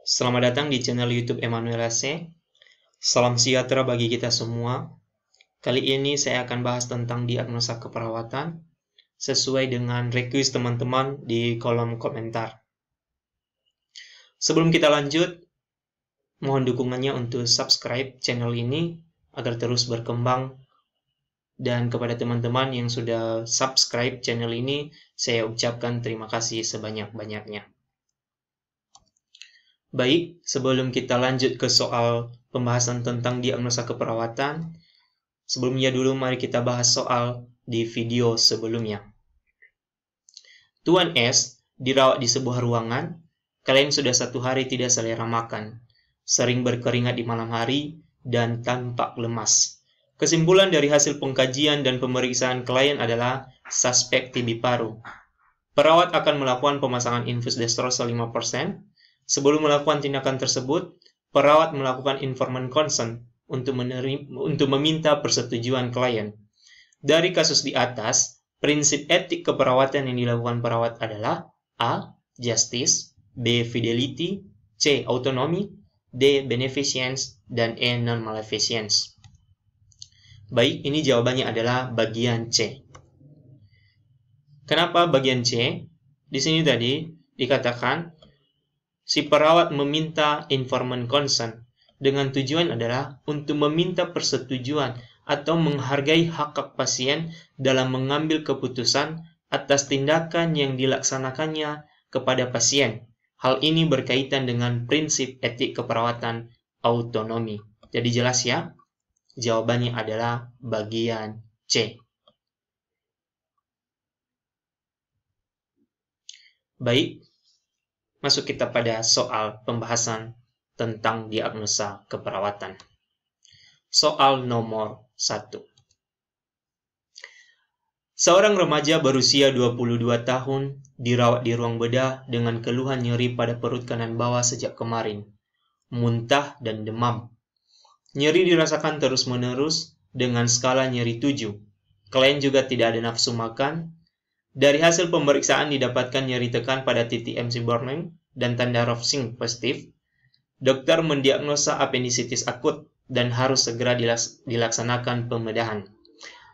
Selamat datang di channel YouTube Emmanuel AC. Salam sejahtera bagi kita semua. Kali ini saya akan bahas tentang diagnosa keperawatan sesuai dengan request teman-teman di kolom komentar. Sebelum kita lanjut, mohon dukungannya untuk subscribe channel ini agar terus berkembang. Dan kepada teman-teman yang sudah subscribe channel ini, saya ucapkan terima kasih sebanyak-banyaknya. Baik, sebelum kita lanjut ke soal pembahasan tentang diagnosa keperawatan, sebelumnya dulu mari kita bahas soal di video sebelumnya. Tuan S dirawat di sebuah ruangan. Kalian sudah 1 hari tidak selera makan, sering berkeringat di malam hari, dan tampak lemas. Kesimpulan dari hasil pengkajian dan pemeriksaan klien adalah suspek TB paru. Perawat akan melakukan pemasangan infus destrosal 5%. Sebelum melakukan tindakan tersebut, perawat melakukan informed consent untuk meminta persetujuan klien. Dari kasus di atas, prinsip etik keperawatan yang dilakukan perawat adalah A. Justice, B. Fidelity, C. Autonomy, D. Beneficence, dan E. Non-maleficence. Baik, ini jawabannya adalah bagian C. Kenapa bagian C? Di sini tadi dikatakan si perawat meminta informed consent dengan tujuan adalah untuk meminta persetujuan atau menghargai hak pasien dalam mengambil keputusan atas tindakan yang dilaksanakannya kepada pasien. Hal ini berkaitan dengan prinsip etik keperawatan autonomi. Jadi jelas ya? Jawabannya adalah bagian C. Baik. Masuk kita pada soal pembahasan tentang diagnosa keperawatan. Soal nomor 1. Seorang remaja berusia 22 tahun dirawat di ruang bedah dengan keluhan nyeri pada perut kanan bawah sejak kemarin, muntah dan demam. Nyeri dirasakan terus-menerus dengan skala nyeri 7. Klien juga tidak ada nafsu makan. Dari hasil pemeriksaan didapatkan nyeri tekan pada titik MC Burning dan tanda Rovsing positif. Dokter mendiagnosa apendisitis akut dan harus segera dilaksanakan pembedahan.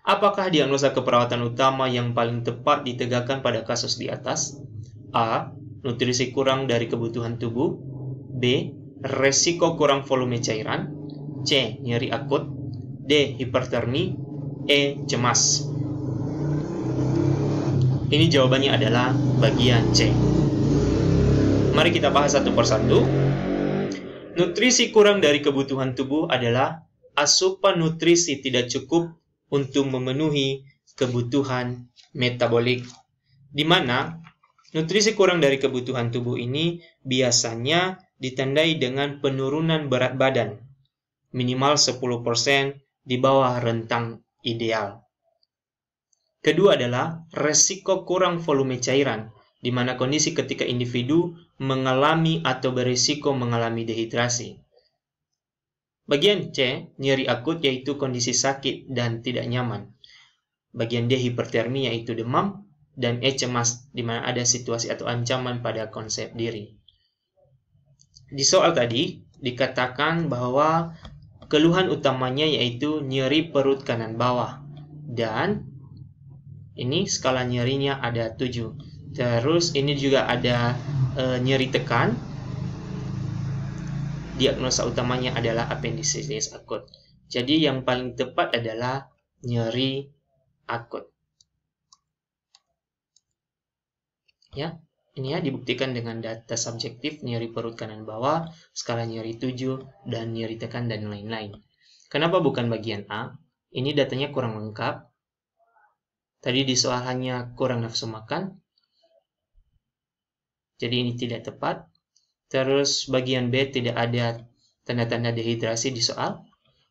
Apakah diagnosa keperawatan utama yang paling tepat ditegakkan pada kasus di atas? A. Nutrisi kurang dari kebutuhan tubuh. B. Resiko kurang volume cairan. C. Nyeri akut. D. Hipertermi. E. Cemas. Ini jawabannya adalah bagian C. Mari kita bahas satu persatu. Nutrisi kurang dari kebutuhan tubuh adalah asupan nutrisi tidak cukup untuk memenuhi kebutuhan metabolik, di mana nutrisi kurang dari kebutuhan tubuh ini biasanya ditandai dengan penurunan berat badan, minimal 10% di bawah rentang ideal. Kedua adalah resiko kurang volume cairan, di mana kondisi ketika individu mengalami atau berisiko mengalami dehidrasi. Bagian C, nyeri akut yaitu kondisi sakit dan tidak nyaman. Bagian D, hipertermi yaitu demam. Dan E, cemas, di mana ada situasi atau ancaman pada konsep diri. Di soal tadi, dikatakan bahwa keluhan utamanya yaitu nyeri perut kanan bawah. Dan ini skala nyerinya ada 7. Terus ini juga ada nyeri tekan. Diagnosa utamanya adalah apendisitis akut. Jadi yang paling tepat adalah nyeri akut. Ya, ini ya dibuktikan dengan data subjektif nyeri perut kanan bawah, skala nyeri 7 dan nyeri tekan dan lain-lain. Kenapa bukan bagian A? Ini datanya kurang lengkap. Tadi di soal hanya kurang nafsu makan. Jadi ini tidak tepat. Terus bagian B tidak ada tanda-tanda dehidrasi di soal.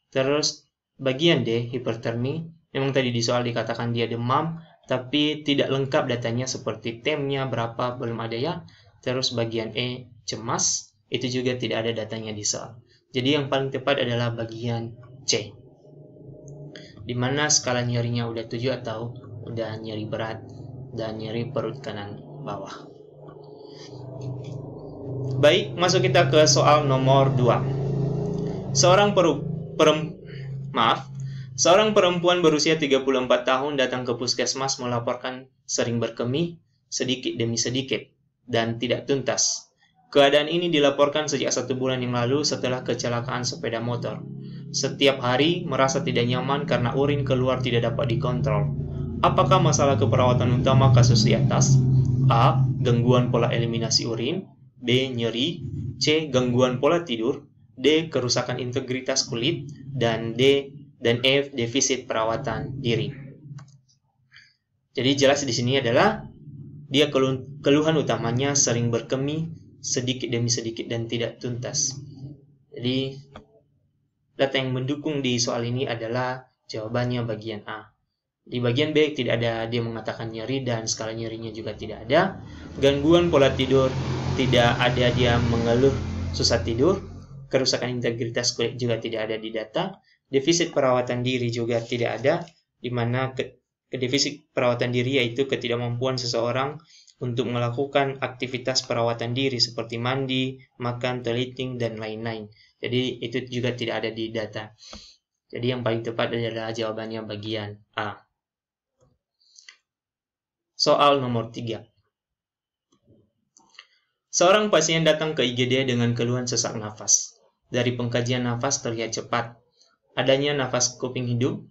Terus bagian D, hipertermi. Memang tadi di soal dikatakan dia demam, tapi tidak lengkap datanya seperti temnya berapa, belum ada ya. Terus bagian E, cemas. Itu juga tidak ada datanya di soal. Jadi yang paling tepat adalah bagian C, di mana skala nyerinya udah 7 atau udah nyeri berat dan nyeri perut kanan bawah. Baik, masuk kita ke soal nomor 2. Seorang perempuan berusia 34 tahun datang ke puskesmas melaporkan sering berkemih sedikit demi sedikit dan tidak tuntas. Keadaan ini dilaporkan sejak 1 bulan yang lalu setelah kecelakaan sepeda motor. Setiap hari merasa tidak nyaman karena urin keluar tidak dapat dikontrol. Apakah masalah keperawatan utama kasus di atas? A. Gangguan pola eliminasi urin. B. Nyeri. C. Gangguan pola tidur. D. Kerusakan integritas kulit. Dan E. Defisit perawatan diri. Jadi jelas di sini adalah dia keluhan utamanya sering berkemih sedikit demi sedikit dan tidak tuntas. Jadi data yang mendukung di soal ini adalah jawabannya bagian A. Di bagian B tidak ada, dia mengatakan nyeri dan skala nyerinya juga tidak ada. Gangguan pola tidur tidak ada, dia mengeluh susah tidur. Kerusakan integritas kulit juga tidak ada di data. Defisit perawatan diri juga tidak ada, di mana defisit perawatan diri yaitu ketidakmampuan seseorang untuk melakukan aktivitas perawatan diri seperti mandi, makan, toileting, dan lain-lain. Jadi itu juga tidak ada di data. Jadi yang paling tepat adalah jawabannya bagian A. Soal nomor 3. Seorang pasien datang ke IGD dengan keluhan sesak nafas. Dari pengkajian nafas terlihat cepat. Adanya nafas cuping hidung.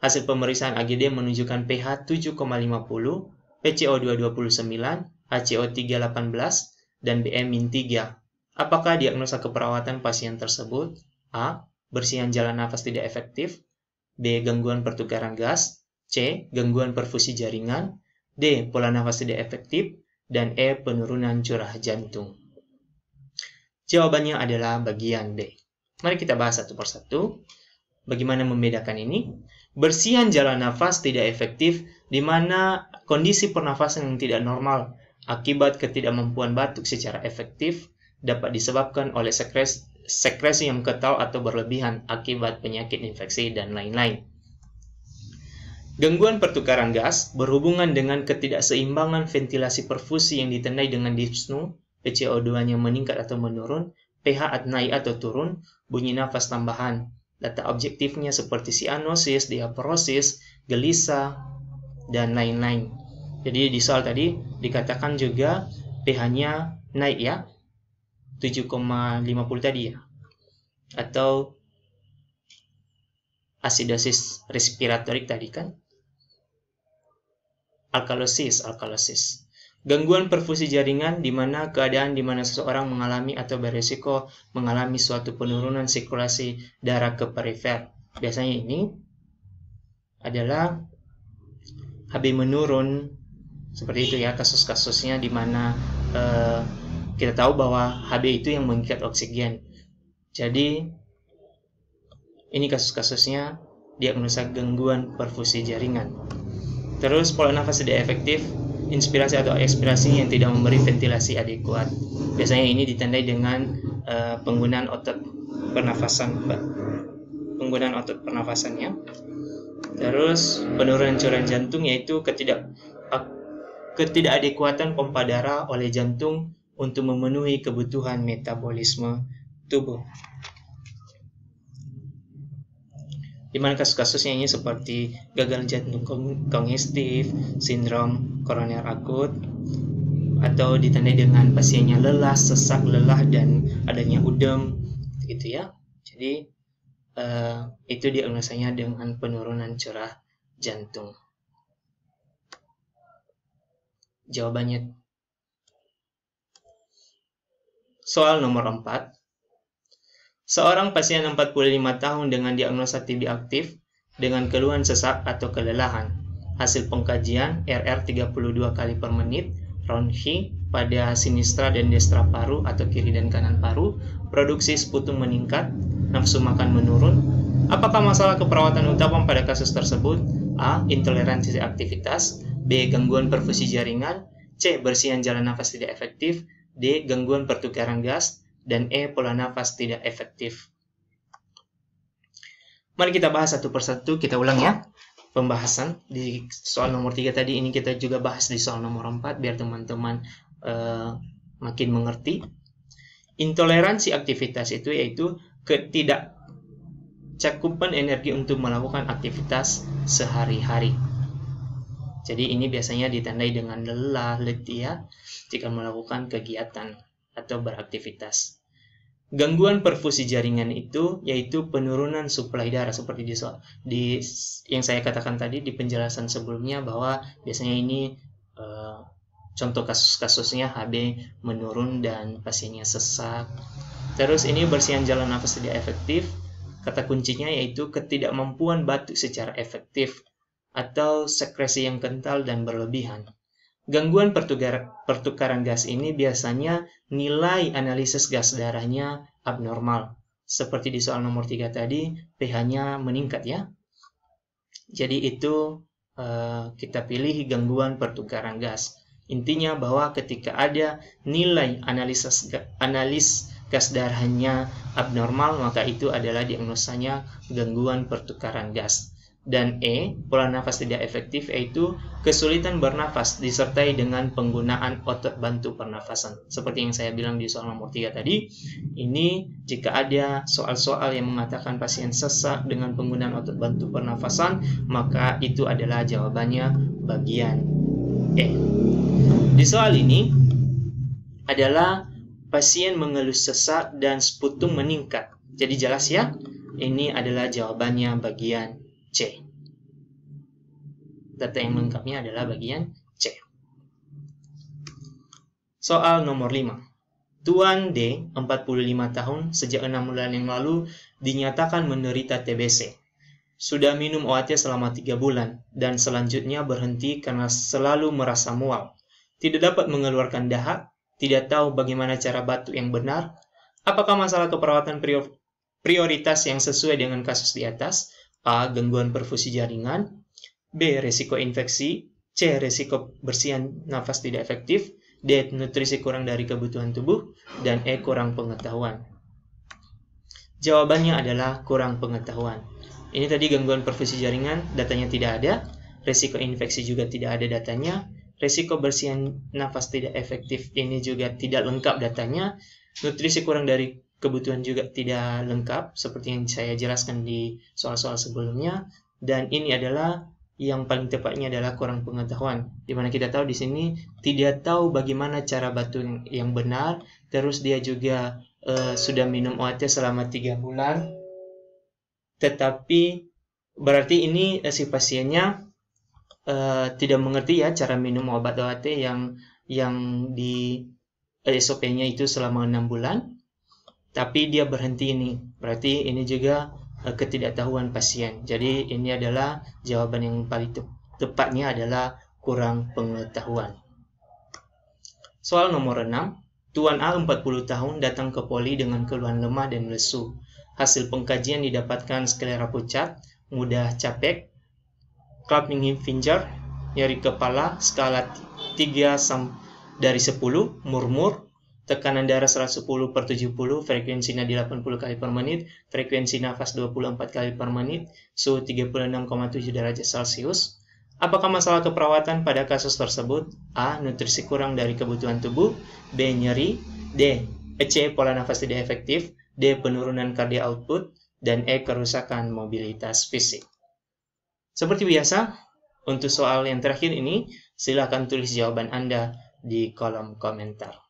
Hasil pemeriksaan AGD menunjukkan pH 7,50, PCO2 29, HCO3 18, dan BM-3. Apakah diagnosa keperawatan pasien tersebut? A. Bersihan jalan nafas tidak efektif. B. Gangguan pertukaran gas. C. Gangguan perfusi jaringan. D. Pola nafas tidak efektif. Dan E. Penurunan curah jantung. Jawabannya adalah bagian B. Mari kita bahas satu persatu. Bagaimana membedakan ini? Bersihan jalan nafas tidak efektif, di mana kondisi pernafasan yang tidak normal akibat ketidakmampuan batuk secara efektif dapat disebabkan oleh sekresi yang kental atau berlebihan akibat penyakit infeksi dan lain-lain. Gangguan pertukaran gas berhubungan dengan ketidakseimbangan ventilasi perfusi yang ditandai dengan dyspnoe, PCO2-nya meningkat atau menurun, pH naik atau turun, bunyi nafas tambahan. Data objektifnya seperti sianosis, diaporosis, gelisah, dan lain-lain. Jadi di soal tadi dikatakan juga pH-nya naik ya, 7,50 tadi ya. Atau asidosis respiratorik tadi kan. Alkalosis. Gangguan perfusi jaringan, di mana keadaan di mana seseorang mengalami atau beresiko mengalami suatu penurunan sirkulasi darah ke perifer. Biasanya ini adalah HB menurun, seperti itu ya kasus-kasusnya, di mana kita tahu bahwa HB itu yang mengikat oksigen. Jadi ini kasus-kasusnya diagnosa gangguan perfusi jaringan. Terus pola nafas tidak efektif, inspirasi atau ekspirasi yang tidak memberi ventilasi adekuat. Biasanya ini ditandai dengan penggunaan otot pernafasannya. Terus penurunan curah jantung, yaitu ketidakadekuatan pompa darah oleh jantung untuk memenuhi kebutuhan metabolisme tubuh. Di mana kasus-kasusnya ini seperti gagal jantung kongestif, sindrom koroner akut, atau ditandai dengan pasiennya lelah, sesak, lelah, dan adanya udem, gitu ya. Jadi itu diagnosanya dengan penurunan curah jantung. Jawabannya soal nomor 4. Seorang pasien 45 tahun dengan diagnosa TB aktif dengan keluhan sesak atau kelelahan. Hasil pengkajian RR 32 kali per menit, Ronchi pada sinistra dan destra paru atau kiri dan kanan paru, produksi sputum meningkat, nafsu makan menurun. Apakah masalah keperawatan utama pada kasus tersebut? A. Intoleransi aktivitas. B. Gangguan perfusi jaringan. C. Bersihan jalan nafas tidak efektif. D. Gangguan pertukaran gas. Dan E. Pola nafas tidak efektif. Mari kita bahas satu persatu, kita ulang ya. Pembahasan di soal nomor 3 tadi, ini kita juga bahas di soal nomor 4, biar teman-teman makin mengerti. Intoleransi aktivitas itu yaitu ketidakcakupan energi untuk melakukan aktivitas sehari-hari. Jadi ini biasanya ditandai dengan lelah, letih ya, jika melakukan kegiatan atau beraktivitas. Gangguan perfusi jaringan itu yaitu penurunan suplai darah seperti di yang saya katakan tadi di penjelasan sebelumnya, bahwa biasanya ini contoh kasus-kasusnya HB menurun dan pasiennya sesak. Terus ini bersihan jalan nafas tidak efektif, kata kuncinya yaitu ketidakmampuan batuk secara efektif atau sekresi yang kental dan berlebihan. Gangguan pertukaran gas ini biasanya nilai analisis gas darahnya abnormal. Seperti di soal nomor 3 tadi, pH-nya meningkat ya. Jadi itu kita pilih gangguan pertukaran gas. Intinya bahwa ketika ada nilai analis gas darahnya abnormal, maka itu adalah diagnosanya gangguan pertukaran gas. Dan pola nafas tidak efektif yaitu kesulitan bernafas disertai dengan penggunaan otot bantu pernafasan. Seperti yang saya bilang di soal nomor 3 tadi, ini jika ada soal-soal yang mengatakan pasien sesak dengan penggunaan otot bantu pernafasan, maka itu adalah jawabannya bagian E. Di soal ini adalah pasien mengeluh sesak dan sputum meningkat. Jadi jelas ya, ini adalah jawabannya bagian C. Data yang lengkapnya adalah bagian C. Soal nomor 5. Tuan D, 45 tahun, sejak 6 bulan yang lalu dinyatakan menderita TBC. Sudah minum OAT selama 3 bulan, dan selanjutnya berhenti karena selalu merasa mual. Tidak dapat mengeluarkan dahak, tidak tahu bagaimana cara batuk yang benar. Apakah masalah keperawatan prioritas yang sesuai dengan kasus di atas? A. Gangguan perfusi jaringan, B. Resiko infeksi, C. Resiko bersihan nafas tidak efektif, D. Nutrisi kurang dari kebutuhan tubuh, dan E. Kurang pengetahuan. Jawabannya adalah kurang pengetahuan. Ini tadi gangguan perfusi jaringan, datanya tidak ada. Resiko infeksi juga tidak ada datanya. Resiko bersihan nafas tidak efektif ini juga tidak lengkap datanya. Nutrisi kurang dari kebutuhan juga tidak lengkap, seperti yang saya jelaskan di soal-soal sebelumnya. Dan ini adalah yang paling tepatnya adalah kurang pengetahuan, di mana kita tahu di sini tidak tahu bagaimana cara batuk yang benar. Terus dia juga sudah minum OAT selama 3 bulan, tetapi berarti ini si pasiennya tidak mengerti ya cara minum obat OAT yang di SOP-nya itu selama 6 bulan. Tapi dia berhenti ini, berarti ini juga ketidaktahuan pasien. Jadi ini adalah jawaban yang paling tepatnya adalah kurang pengetahuan. Soal nomor 6. Tuan A 40 tahun datang ke poli dengan keluhan lemah dan lesu. Hasil pengkajian didapatkan sklera pucat, mudah capek, clumping finger, nyeri kepala, skala 3 dari 10, murmur, tekanan darah 110/70, frekuensinya di 80 kali per menit, frekuensi nafas 24 kali per menit, suhu 36,7 derajat Celcius. Apakah masalah keperawatan pada kasus tersebut? A. Nutrisi kurang dari kebutuhan tubuh, B. Nyeri, C. Pola nafas tidak efektif, D. Penurunan cardiac output, dan E. Kerusakan mobilitas fisik. Seperti biasa, untuk soal yang terakhir ini, silakan tulis jawaban Anda di kolom komentar.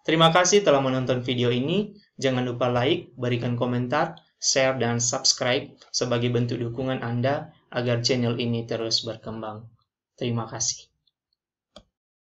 Terima kasih telah menonton video ini. Jangan lupa like, berikan komentar, share, dan subscribe sebagai bentuk dukungan Anda agar channel ini terus berkembang. Terima kasih.